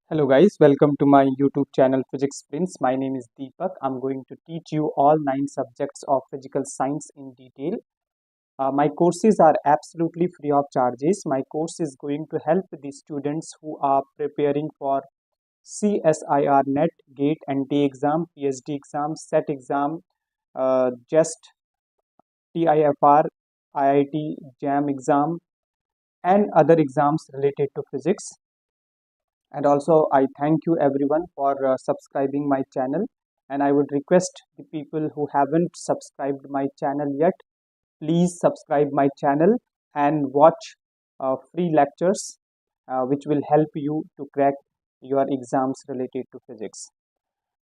Hello guys, welcome to my YouTube channel Physics Prince. My name is Deepak. I'm going to teach you all 9 subjects of physical science in detail. My courses are absolutely free of charges. My course is going to help the students who are preparing for CSIR NET, GATE, NT exam, PhD exam, SET exam, Jest, TIFR, IIT-Jam exam, and other exams related to physics. And also I thank you everyone for subscribing my channel, and I would request the people who haven't subscribed my channel yet, please subscribe my channel and watch free lectures which will help you to crack your exams related to physics.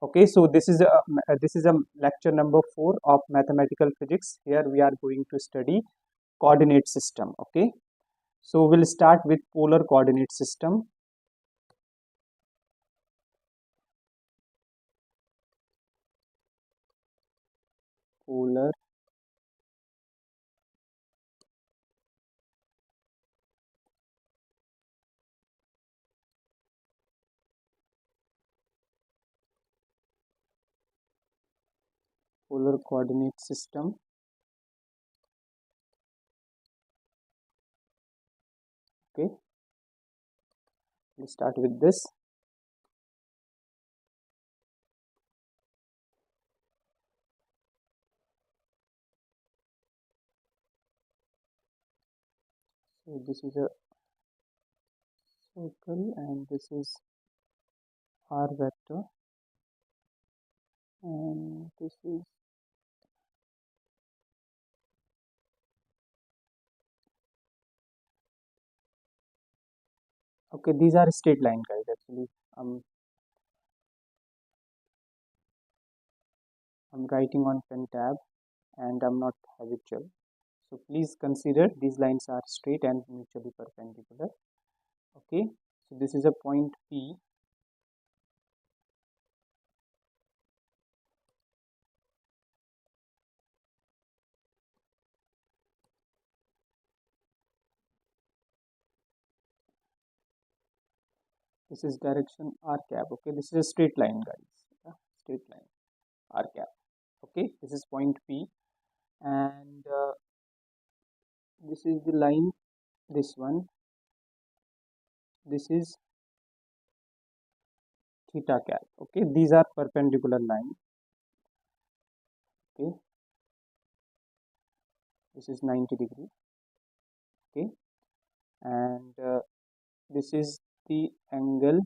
Okay, so this is a lecture number 4 of mathematical physics. Here we are going to study coordinate system. Okay, so we'll start with polar coordinate system. Polar polar coordinate system. Okay, we'll start with this. So this is a circle and this is r vector, and this is okay. These are straight line, guys. Actually, I'm writing on pen tab and I'm not habitual, so please consider these lines are straight and mutually perpendicular. Okay, so this is a point P. This is direction r cap. Okay, this is a straight line, guys. Straight line r cap. Okay, this is point P, and this is the line. This one. This is theta cap. Okay, these are perpendicular lines. Okay, this is 90 degree. Okay, and this is the angle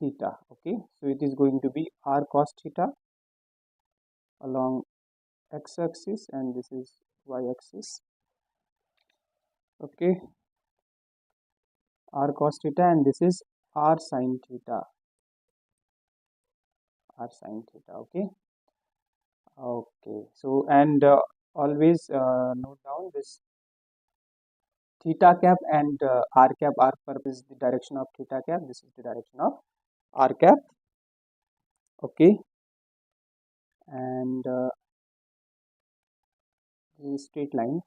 theta. Okay, so it is going to be r cos theta along x-axis, and this is y-axis. Okay, r cos theta, and this is r sin theta. R sin theta. Okay. Okay, so and always note down this theta cap and r cap. R cap is the direction of theta cap. This is the direction of r cap. Okay, and the straight line.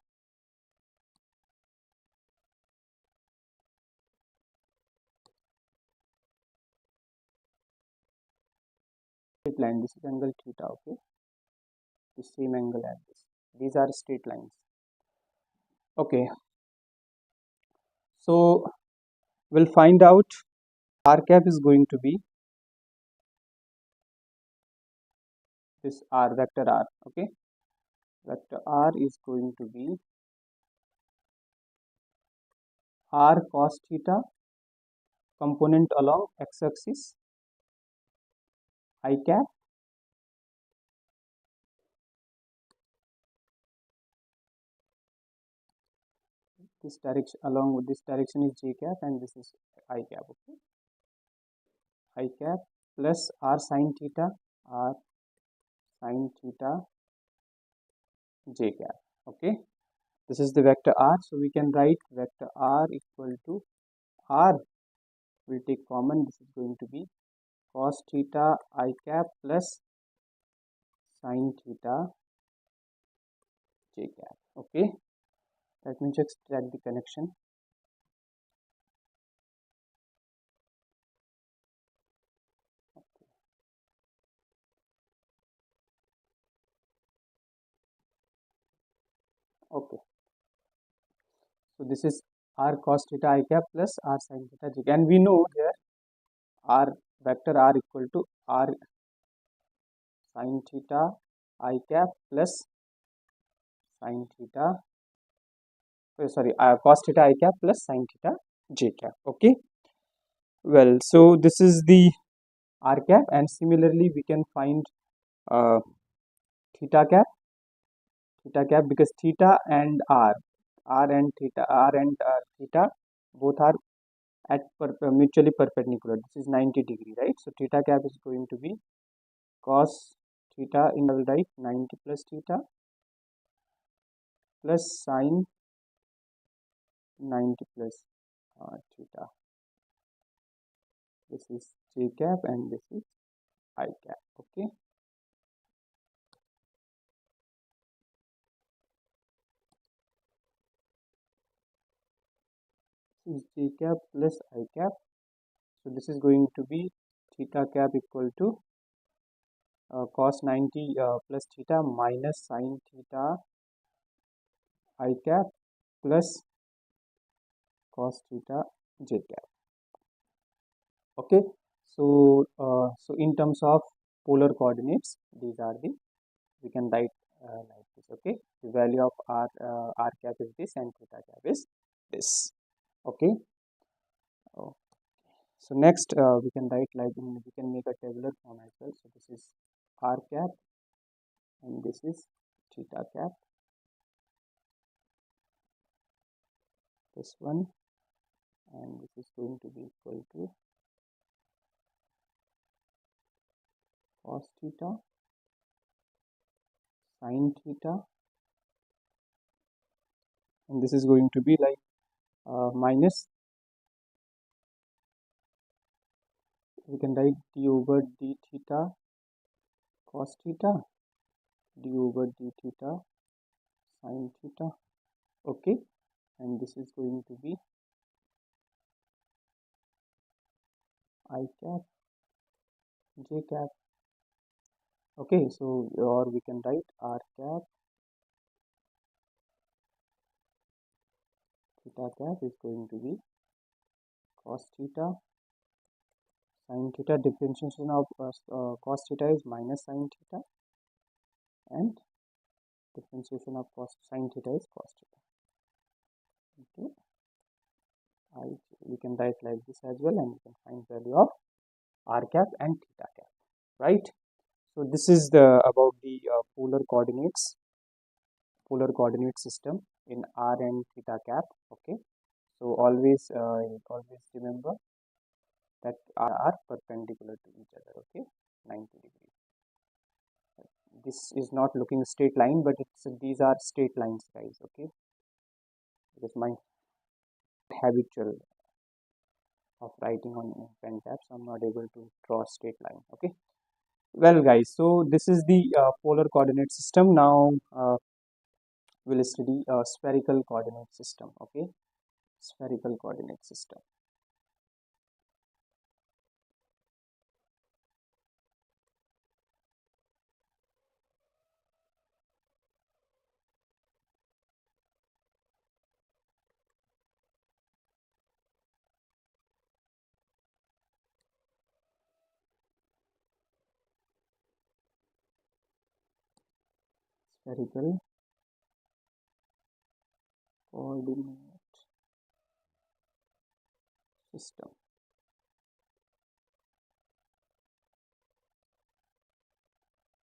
Straight line. This is angle theta. Okay, the same angle as this. These are straight lines. Okay, so we'll find out r cap is going to be this r vector r. Okay, vector r is going to be r cos theta component along x-axis I cap this direction, along with this direction is j cap, and this is I cap. Okay, I cap plus r sin theta j cap. Okay, this is the vector r, so we can write vector r equal to r will take common. This is going to be cos theta I cap plus sin theta j cap. Okay, let me just extract the connection. Okay, so this is r cos theta I cap plus r sin theta j cap, and we know here r vector r equal to r sin theta I cap plus sin theta, sorry, cos theta I cap plus sin theta j cap. Okay, well, so this is the r cap, and similarly we can find uh, theta cap, because theta and r and theta both are at mutually perpendicular. This is 90 degree, right? So theta cap is going to be cos theta in, right, 90 plus theta plus sin 90 plus theta. This is j cap and this is I cap. Okay, this is j cap plus I cap. So this is going to be theta cap equal to cos 90 plus theta minus sin theta I cap plus cos theta j cap. Okay, so so in terms of polar coordinates, these are the, we can write like this. Okay, the value of r cap is this and theta cap is this. Okay, oh, so next we can write like we can make a tabular form as well. So this is r cap and this is theta cap, this one, and this is going to be equal to cos theta sin theta, and this is going to be like minus, we can write d over d theta cos theta, d over d theta sin theta. Okay, and this is going to be I cap j cap. Okay, so or we can write r cap theta cap is going to be cos theta sin theta, differentiation of cos theta is minus sin theta, and differentiation of cos sin theta is cos theta. Okay, we can write like this as well, and we can find value of r cap and theta cap, right? So this is the about the polar coordinate system in r and theta cap. Okay, so always remember that are perpendicular to each other. Okay, 90 degrees. This is not looking straight line, but these are straight lines, guys. Okay, because my habitual of writing on pen tab, so I'm not able to draw a straight line. Okay, well, guys, so this is the polar coordinate system. Now we'll study a spherical coordinate system. Okay, spherical coordinate system. Spherical coordinate system.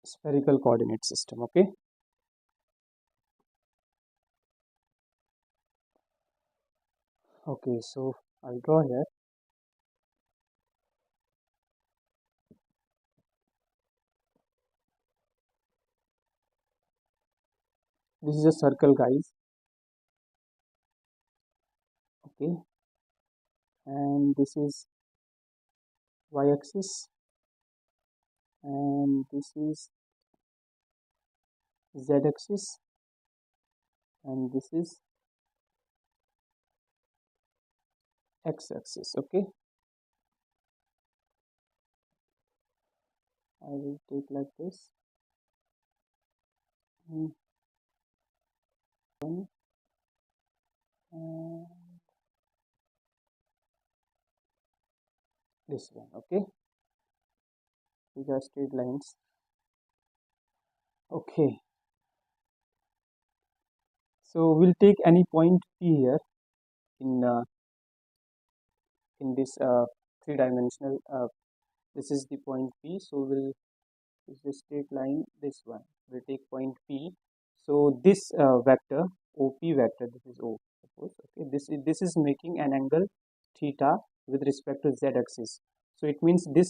Spherical coordinate system. Okay, okay, so I'll draw here. This is a circle, guys. Okay, and this is y-axis, and this is z-axis, and this is x-axis. Okay, I will take like this. 1, this one. Okay, these are straight lines. Okay, so we'll take any point P here in this three-dimensional. This is the point P. So we'll is the straight line. This one we'll take point P. So this vector OP vector, this is O. Suppose, okay, this is making an angle theta with respect to z-axis. So it means the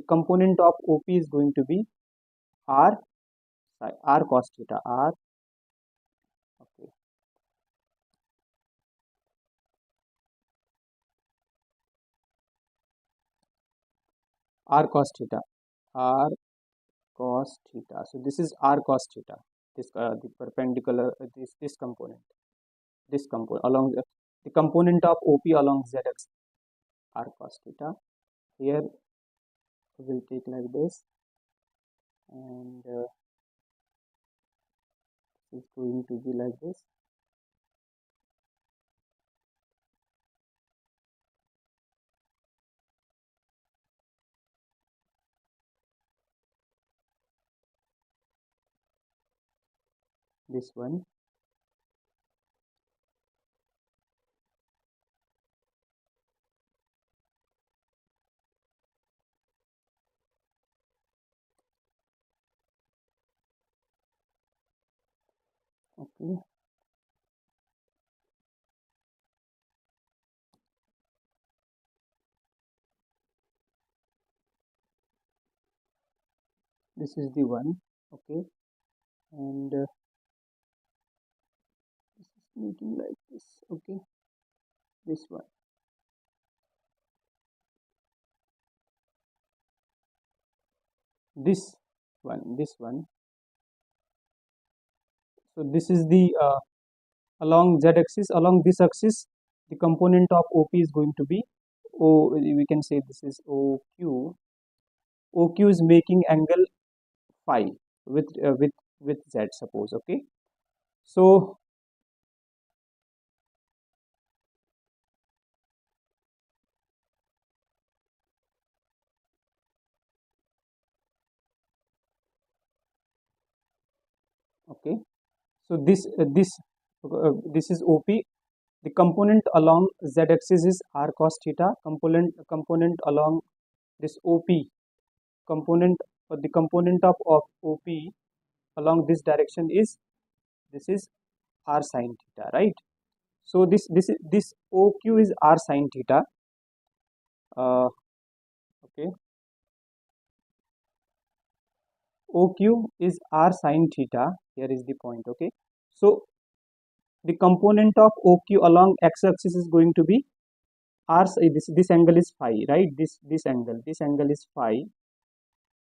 component of OP is going to be r cos theta r. Okay, r cos theta r cos theta. So this is r cos theta. This the perpendicular this component along the component of OP along z axis r cos theta. Here we'll take like this, and it's going to be like this. This one. Okay, this is the one. Okay, and this is making like this. Okay, this one. This one. So this is the along z axis. Along this axis, the component of OP is going to be O. We can say this is OQ. OQ is making angle phi with z, suppose. Okay, so okay, so this is OP. The component along z axis is r cos theta. Component along this OP component, the component of OP along this direction is this is r sin theta, right? So this OQ is r sin theta. Okay, OQ is r sin theta. Here is the point. Okay, so the component of OQ along x-axis is going to be r. This angle is phi, right? This angle is phi.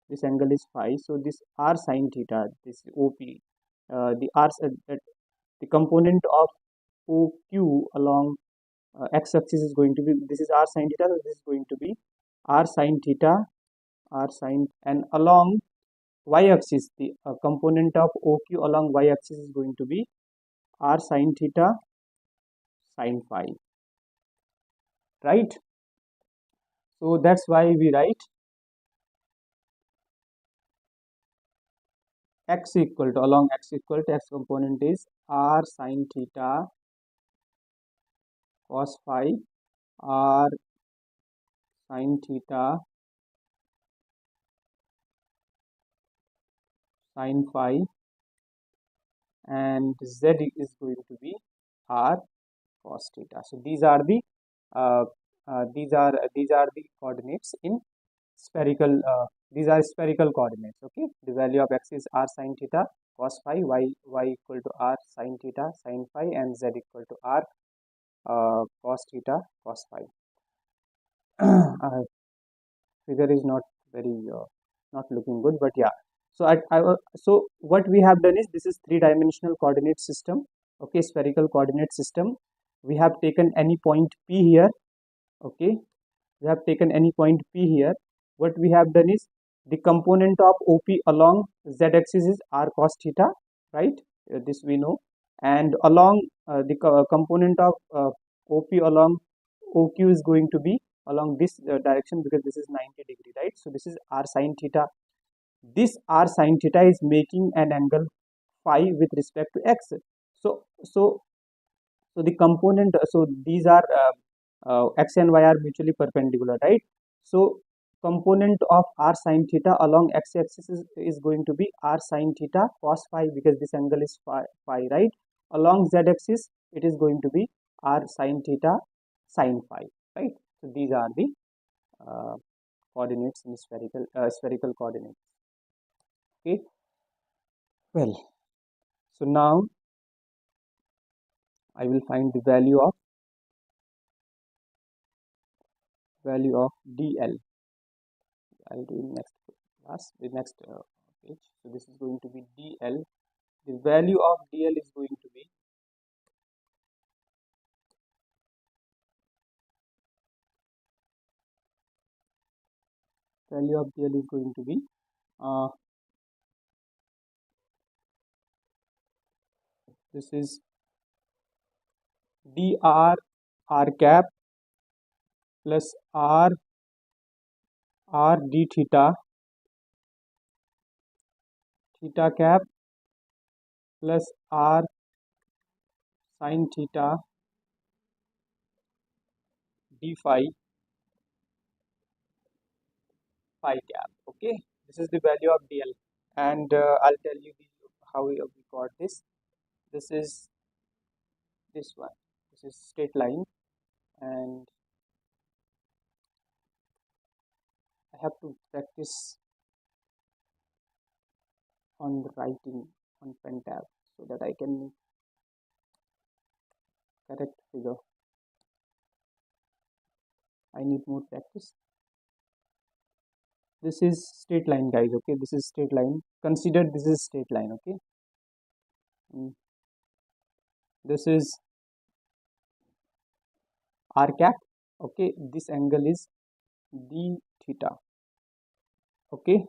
This angle is phi. So this r sin theta, this OP, the component of OQ along x-axis is going to be, this is r sin theta. So this is going to be r sin theta, and along y-axis, the component of OQ along y-axis is going to be r sin theta sin phi, right? So that's why we write x equal to, along x equal to, x component is r sin theta cos phi, r sin theta sin phi, and z is going to be r cos theta. So these are the the coordinates in spherical. These are spherical coordinates. Okay, the value of x is r sin theta cos phi, y equal to r sin theta sin phi, and z equal to r cos theta cos phi. Figure is not very not looking good, but yeah. So so what we have done is, this is three-dimensional coordinate system. Okay, spherical coordinate system. We have taken any point P here. Okay, we have taken any point P here. What we have done is, the component of OP along z-axis is r cos theta, right? This we know, and along the component of OP along OQ is going to be along this direction, because this is 90 degree, right? So this is r sine theta. This r sine theta is making an angle phi with respect to x. So the component, so these are x and y are mutually perpendicular, right? So component of r sine theta along x-axis is going to be r sine theta cos phi, because this angle is phi, right? Along z-axis it is going to be r sine theta sine phi, right? So these are the uh, coordinates in spherical coordinates. Okay, well, so now I will find the value of dl. I'll do in next class, the next page. So this is going to be dl. The value of dl is going to be uh, this is dr r cap plus r d theta cap plus r sin theta d phi cap. Okay, this is the value of dl, and I'll tell you how we got this. This is this one. This is straight line, and I have to practice on the writing on pen tab so that I can make correct figure. I need more practice. This is straight line, guys. Okay, this is straight line. Consider this is straight line. Okay, this is r cap. Okay, this angle is d theta. Okay,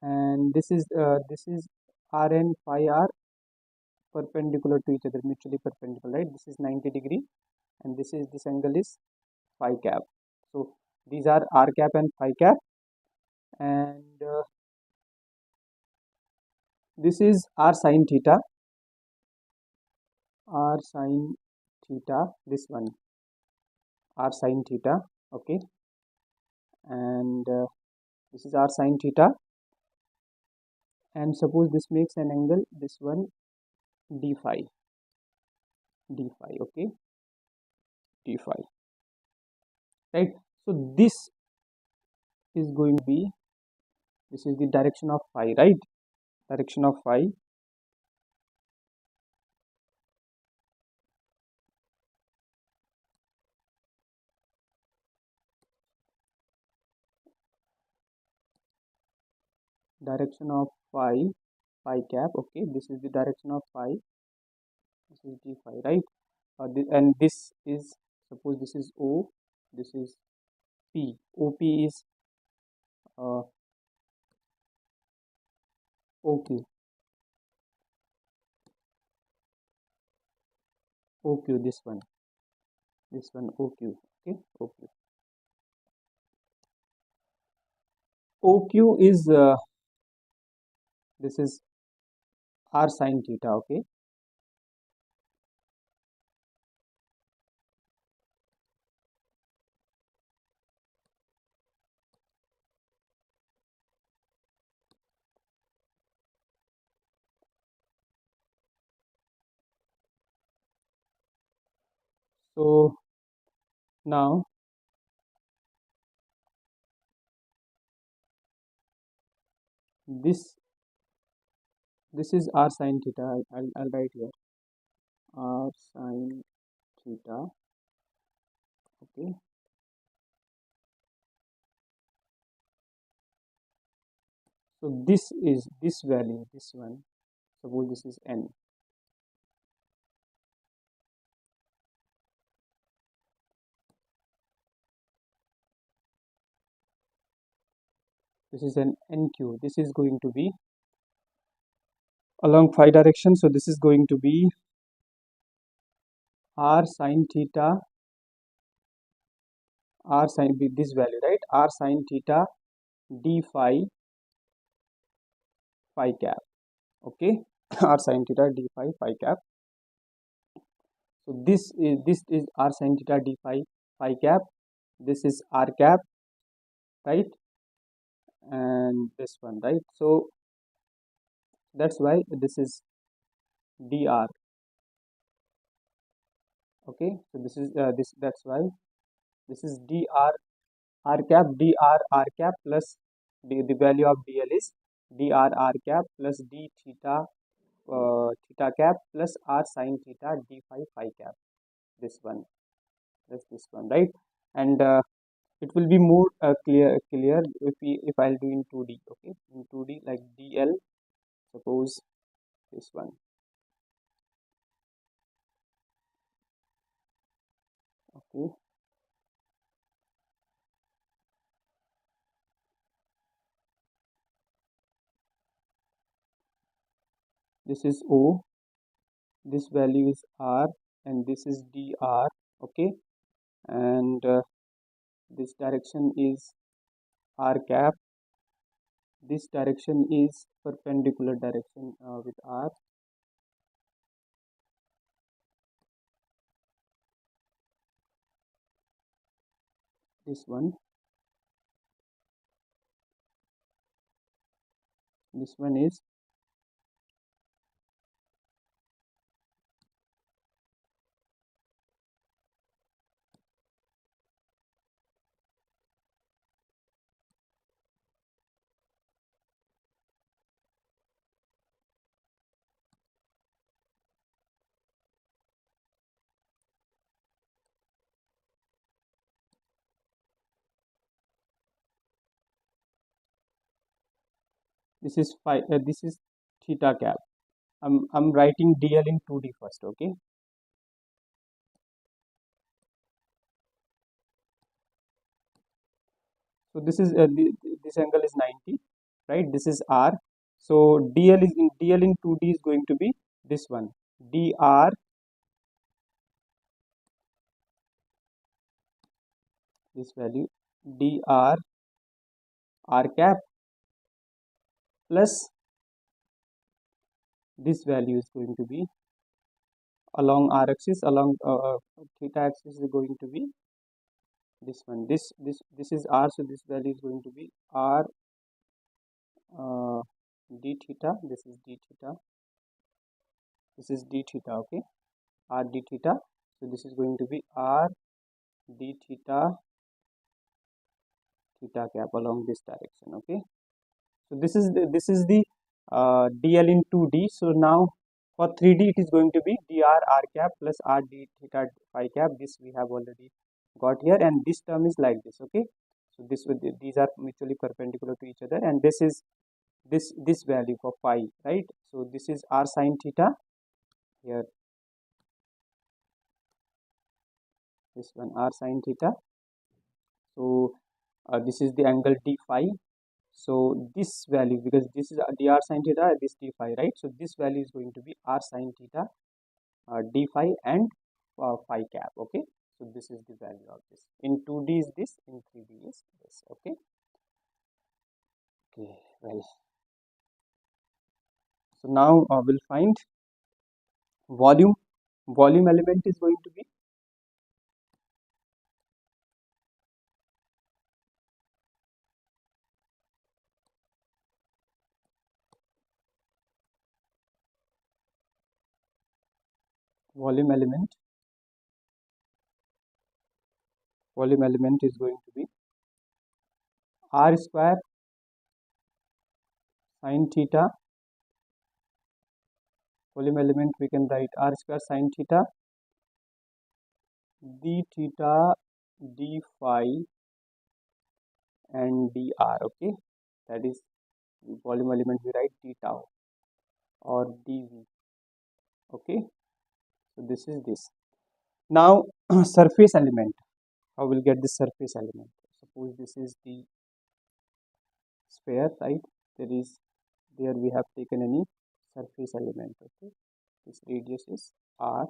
and this is r and phi are perpendicular to each other, mutually perpendicular, right? This is 90 degree, and this angle is phi cap. So these are r cap and phi cap, and this is r sine theta, this one r sine theta. Okay, and this is r sine theta, and suppose this makes an angle, this one d phi. Okay, d phi, right? So this is going to be, this is the direction of phi, right? Direction of phi. Direction of phi cap. Okay, this is the direction of phi. This is d phi, right? And this is, suppose this is o, this is p. Op is oq. This one oq. Okay, oq is this is r sine theta. Okay, so now this is r sine theta. I'll write here r sine theta. Okay, so this is this value, this one, suppose this is n. This is an nq. This is going to be along phi direction, so this is going to be r sine theta r sin with this value, right? R sin theta d phi cap. Okay, r sin theta d phi cap. So this is r sin theta d phi cap. This is r cap, right? And this one, right? So that's why this is dr. Okay, so this is this. That's why this is dr r cap, dr r cap plus the value of dl is dr r cap plus d theta theta cap plus r sin theta d phi cap. This one, that's this one, right? And it will be more clear if I'll do in 2D. Okay, in 2D, like dl, suppose this one. Okay, this is o, this value is r, and this is dr. Okay, and this direction is r cap, this direction is perpendicular direction with r, this one is this is theta cap. I'm writing dl in 2D first. Okay, so this is this angle is 90, right? This is r. So dl in 2D is going to be this one, dr, this value dr r cap plus this value is going to be along r axis, along theta axis is going to be this one. This is r, so this value is going to be r d theta. This is d theta. This is d theta. Okay, r d theta. So this is going to be r d theta theta cap along this direction. Okay, so this is the dl in 2D. So now for 3D it is going to be dr r cap plus r d theta phi cap. This we have already got here, and this term is like this. Okay, so these are mutually perpendicular to each other, and this is this value for phi, right? So this is r sin theta here, this one r sin theta. So this is the angle d phi. So this value, because this is dr sin theta, this d phi, right? So this value is going to be r sin theta d phi and phi cap. Okay, so this is the value of this. In 2D is this, in 3D is this. Okay, okay, well, so now we'll find volume. Volume element is going to be volume element. Volume element is going to be r square sin theta. Volume element we can write r square sin theta d theta d phi and dr. Okay, that is volume element we write d tau or dv. Okay, so this is this. Now surface element, how we'll get the surface element? Suppose this is the sphere, right? There we have taken any surface element. Okay, this radius is r.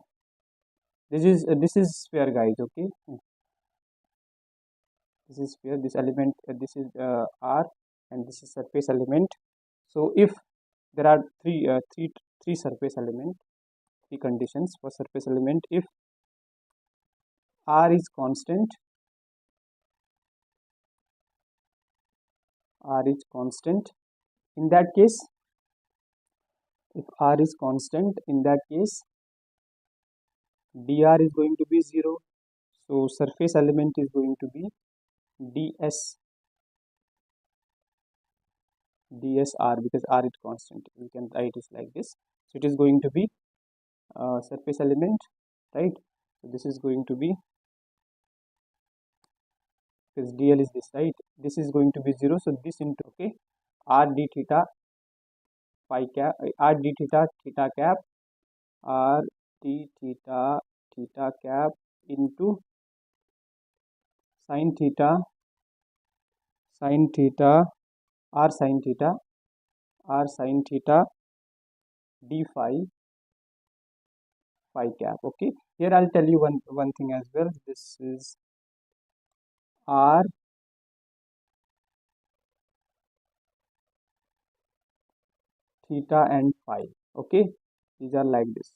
This is sphere, guys. Okay, this is sphere, this element, this is R, and this is surface element. So if there are three surface element, three conditions for surface element. If R is constant, in that case, if R is constant, in that case dr is going to be 0. So surface element is going to be dsr, because R is constant. We can write it like this. So it is going to be surface element, right? So this is going to be, because dl is this, right? This is going to be 0. So this into, okay, r d theta phi cap, r d theta theta cap, r d theta cap into sin theta r sin theta d phi cap. Okay, here I'll tell you one thing as well. This is r theta and phi. Okay, these are like this.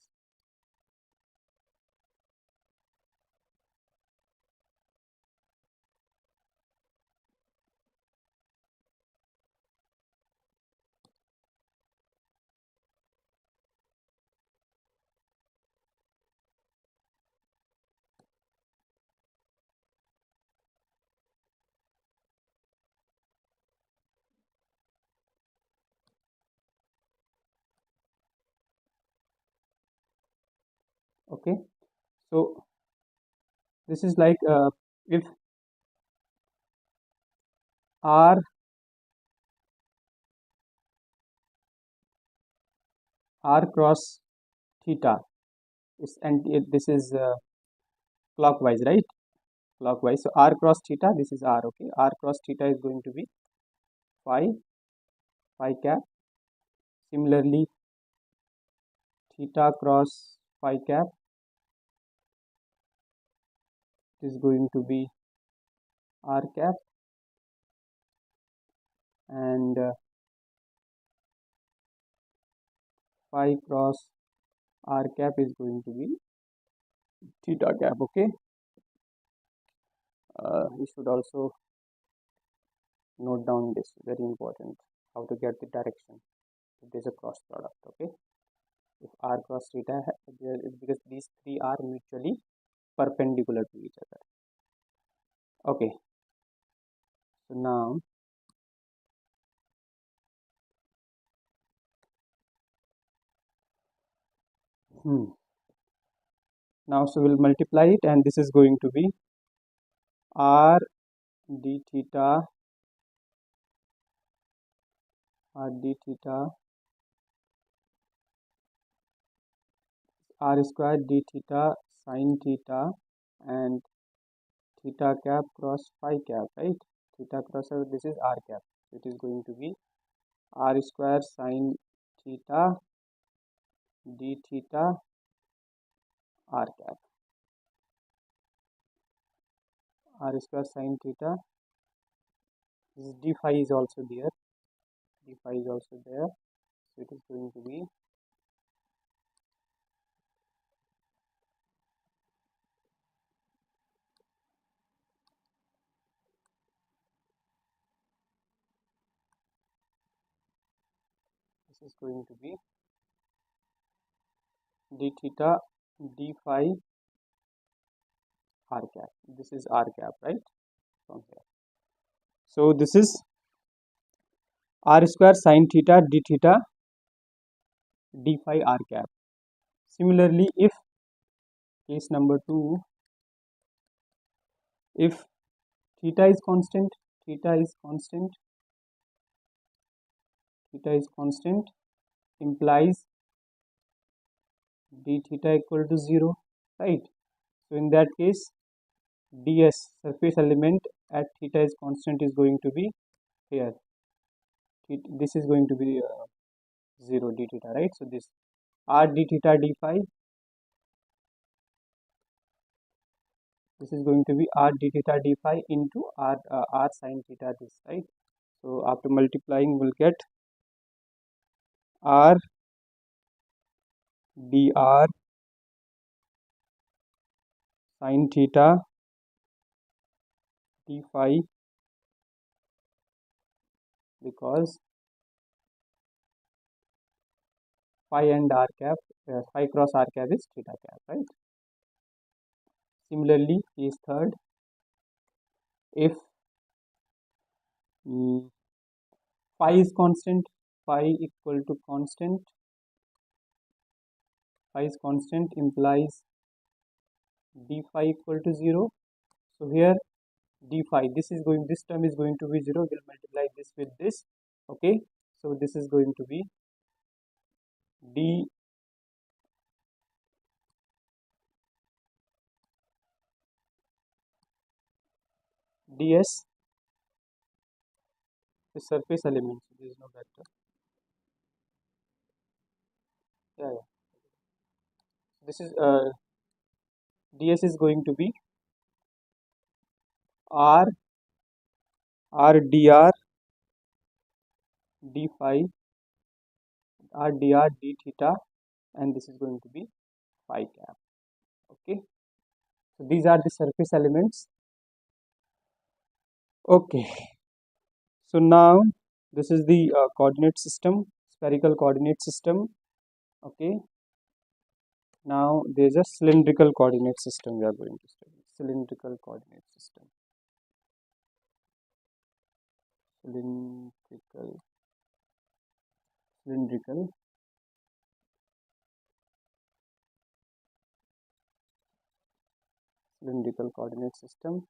Okay, so this is like if r cross theta is, and this is clockwise, right? Clockwise. So r cross theta, this is r. Okay, r cross theta is going to be phi cap. Similarly, theta cross phi cap is going to be r cap, and phi cross r cap is going to be theta cap. Okay, we should also note down this, very important, how to get the direction if there is a cross product. Okay, if r cross theta, because these three are mutually perpendicular to each other. Okay, so now so we'll multiply it, and this is going to be r d theta r square d theta sin theta and theta cap cross phi cap, right? Theta cross, this is r cap. So it is going to be r square sin theta d theta r cap, r square sin theta. This d phi is also there, so it is going to be d theta d phi r cap. This is r cap, right? From here. So this is r square sin theta d theta d phi r cap. Similarly, if case number 2, if theta is constant, implies d theta equal to 0, right? So in that case, ds, surface element at theta is constant, is going to be here. This is going to be 0 d theta, right? So this r d theta d phi This is going to be r d theta d phi into r sin theta this, right? So after multiplying, we'll get r dr sin theta d phi, because phi and r cap, phi cross r cap is theta cap, right? Similarly, case third, if mm, phi is constant, phi equal to constant, phi is constant implies d phi equal to 0. So here d phi, this term is going to be 0. We'll multiply this with this. Okay, so this is going to be d ds, the surface element. So there is no vector. Yeah. This is ds is going to be r dr d phi, r dr d theta, and this is going to be phi cap. Okay, so these are the surface elements. Okay, so now this is the coordinate system, spherical coordinate system. Okay, now there is a cylindrical coordinate system we are going to study. Cylindrical coordinate system. Cylindrical coordinate system.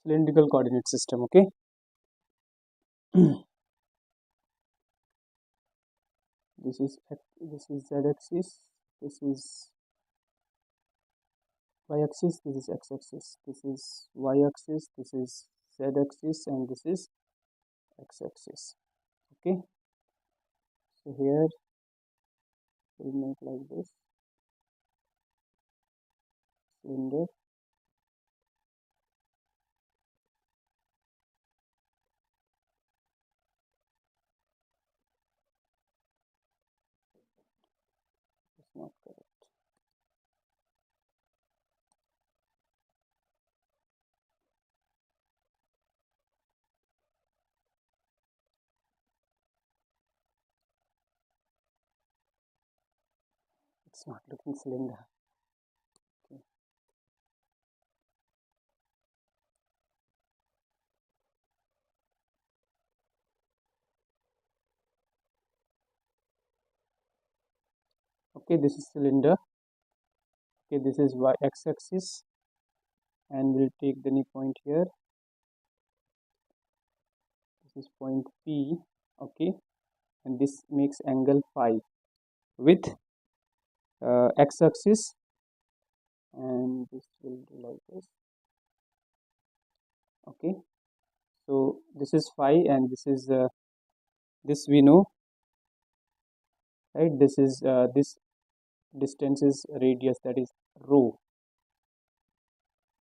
Cylindrical coordinate system. Okay. This is z-axis, this is y-axis, this is x-axis, this is y-axis, this is z-axis, and this is x-axis. Okay, so here we'll make like this cylinder. It's not correct. It's not looking cylinder. Okay. Okay, this is cylinder. Okay, this is x-axis, and we'll take the point here. This is point P. Okay, and this makes angle phi with x-axis, and this will do like this. Okay, so this is phi, and this is this we know, right? This is this distance is radius, that is rho.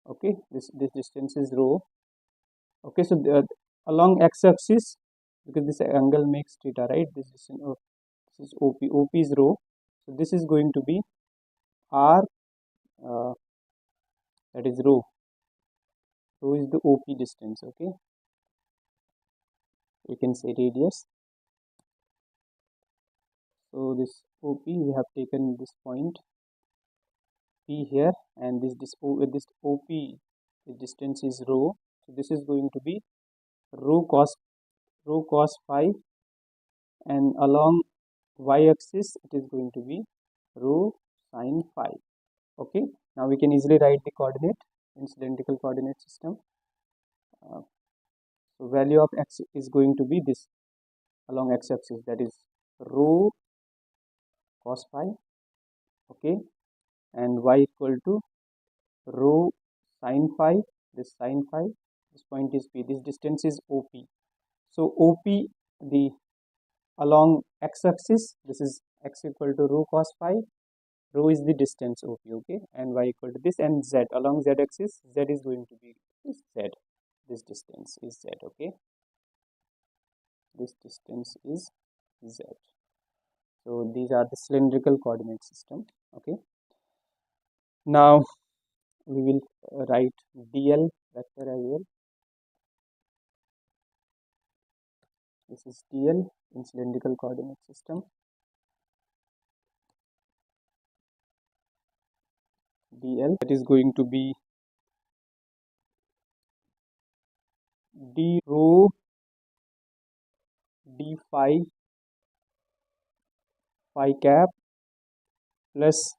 Okay, this distance is rho. Okay, so along x-axis, because this angle makes theta, right? This is this is OP. OP is rho. So this is going to be r, that is rho. Rho is the OP distance. Okay, you can say radius. So this OP, we have taken this point P here, and this OP, the distance is rho. So this is going to be rho cos phi, and along y-axis it is going to be rho sin phi. Okay, now we can easily write the coordinate in cylindrical coordinate system. So value of x is going to be this along x-axis, that is rho cos phi. okay, and y equal to rho sine phi, this sine phi, this point is P, this distance is OP. So OP, the along x-axis, this is x equal to rho cos phi, rho is the distance OP, okay, and y equal to this, and z along z-axis, z is going to be this z, this distance is z, okay, this distance is z. So these are the cylindrical coordinate system, okay. Now we will write dl vector as well. This is dl in cylindrical coordinate system. Dl, that is going to be d rho d phi phi cap plus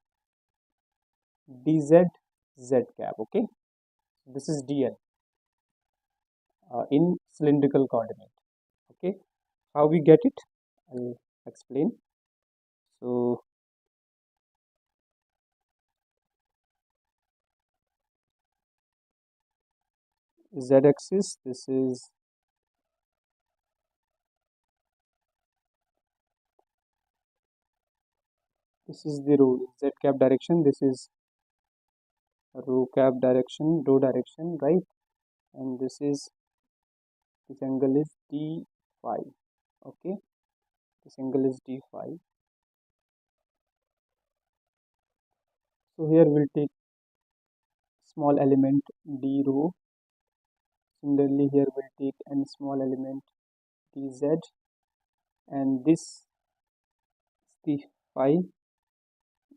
dz z cap, okay. This is dl in cylindrical coordinate, okay. How we get it, I'll explain. So z-axis, this is the rho z cap direction, this is rho cap direction, rho direction, right, and this angle is d phi, okay, this angle is d phi. So here we'll take small element d rho. Similarly here we'll take n small element dz, and this is the phi,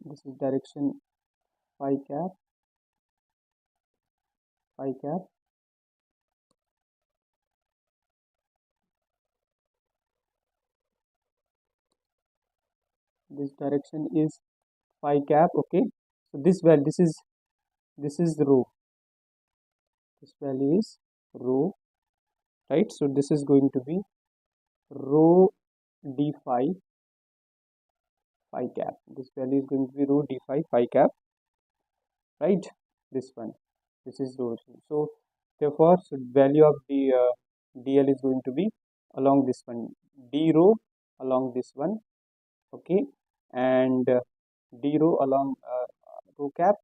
this is direction phi cap, phi cap, this direction is phi cap, okay. So this value, this is rho, this value is rho, right. So this is going to be rho d phi phi cap, this value is going to be rho d phi phi cap, right, this one, this is rho. So therefore so value of the dl is going to be along this one, d rho along this one, okay, and d rho along rho cap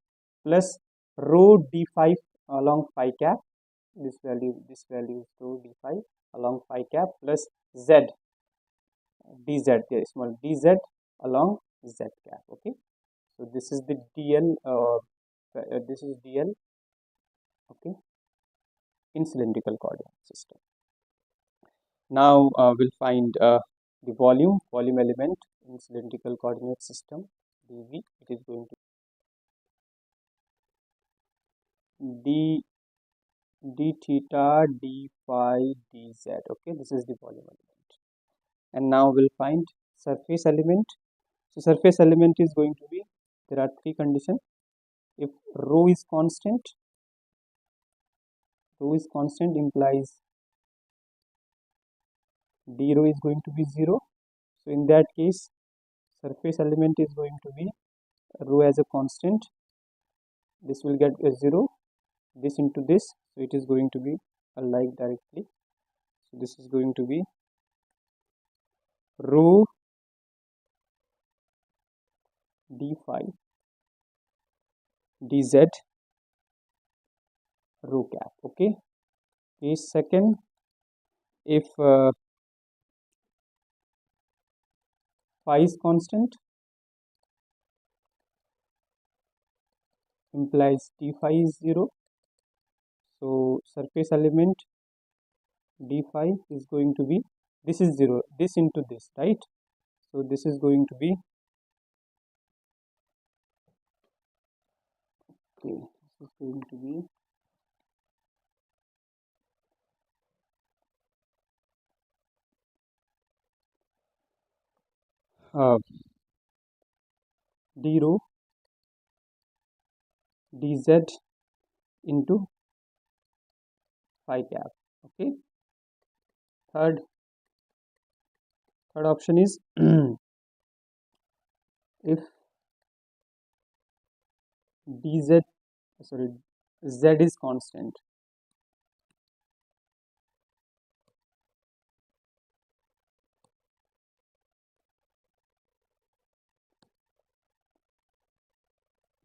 plus rho d phi along phi cap, this value is rho d phi along phi cap plus z dz, yeah, small dz along z cap, okay. So this is the dl, this is dl, okay, in cylindrical coordinate system. Now we'll find the volume element in cylindrical coordinate system, dv. It is going to d theta d phi dz, okay, this is the volume element. And now we'll find surface element. So surface element is going to be, there are three conditions. If rho is constant implies d rho is going to be 0. So in that case surface element is going to be rho as a constant, this will get a 0, this into this, so it is going to be alike directly. So this is going to be rho d phi dz rho cap, okay. Case second, if phi is constant implies d phi is 0. So surface element d phi is going to be, this is 0, this into this, right. So this is going to be, okay, this is going to be d rho dz into phi cap, okay. Third option is if dz, sorry, z is constant.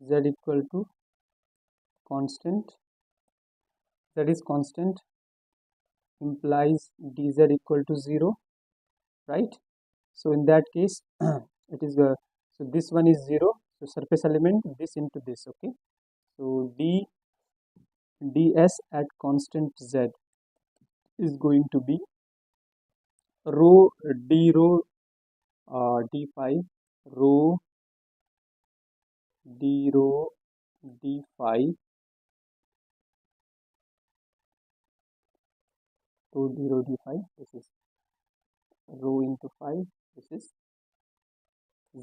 Z equal to constant, z is constant, implies dz equal to 0, right? So in that case it is so this one is 0, so surface element this into this, okay? So ds at constant z is going to be rho d rho d phi, rho d rho d phi, rho d rho d phi, this is rho into phi, this is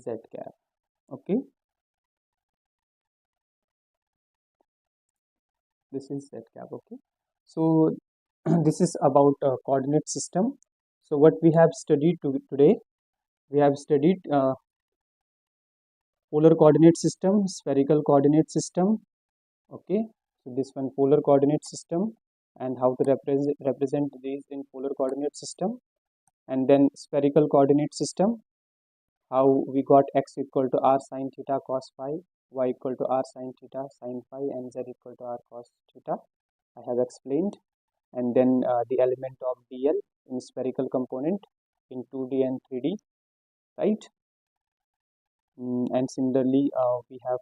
z cap, okay? This is z cap, okay? So this is about coordinate system. So what we have studied today, we have studied polar coordinate system, spherical coordinate system, okay? So this one polar coordinate system and how to represent these in polar coordinate system, and then spherical coordinate system, how we got x equal to r sine theta cos phi, y equal to r sine theta sine phi, and z equal to r cos theta. I have explained. And then the element of dl in spherical component in 2D and 3D, right? And similarly we have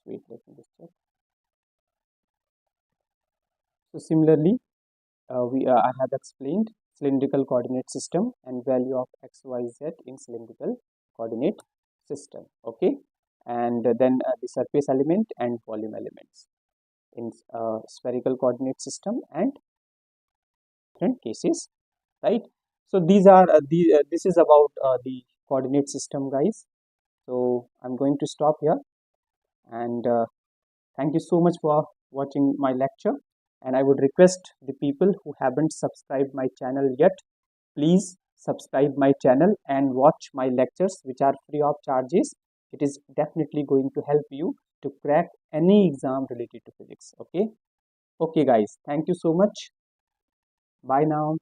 wait, let me just check. So similarly I have explained cylindrical coordinate system and value of x, y, z in cylindrical coordinate system, okay? And then the surface element and volume elements in spherical coordinate system and different cases, right? So these are this is about the coordinate system, guys. So I'm going to stop here, and thank you so much for watching my lecture. And I would request the people who haven't subscribed my channel yet, please subscribe my channel and watch my lectures, which are free of charges. It is definitely going to help you to crack any exam related to physics, okay? Okay guys, thank you so much. Bye now.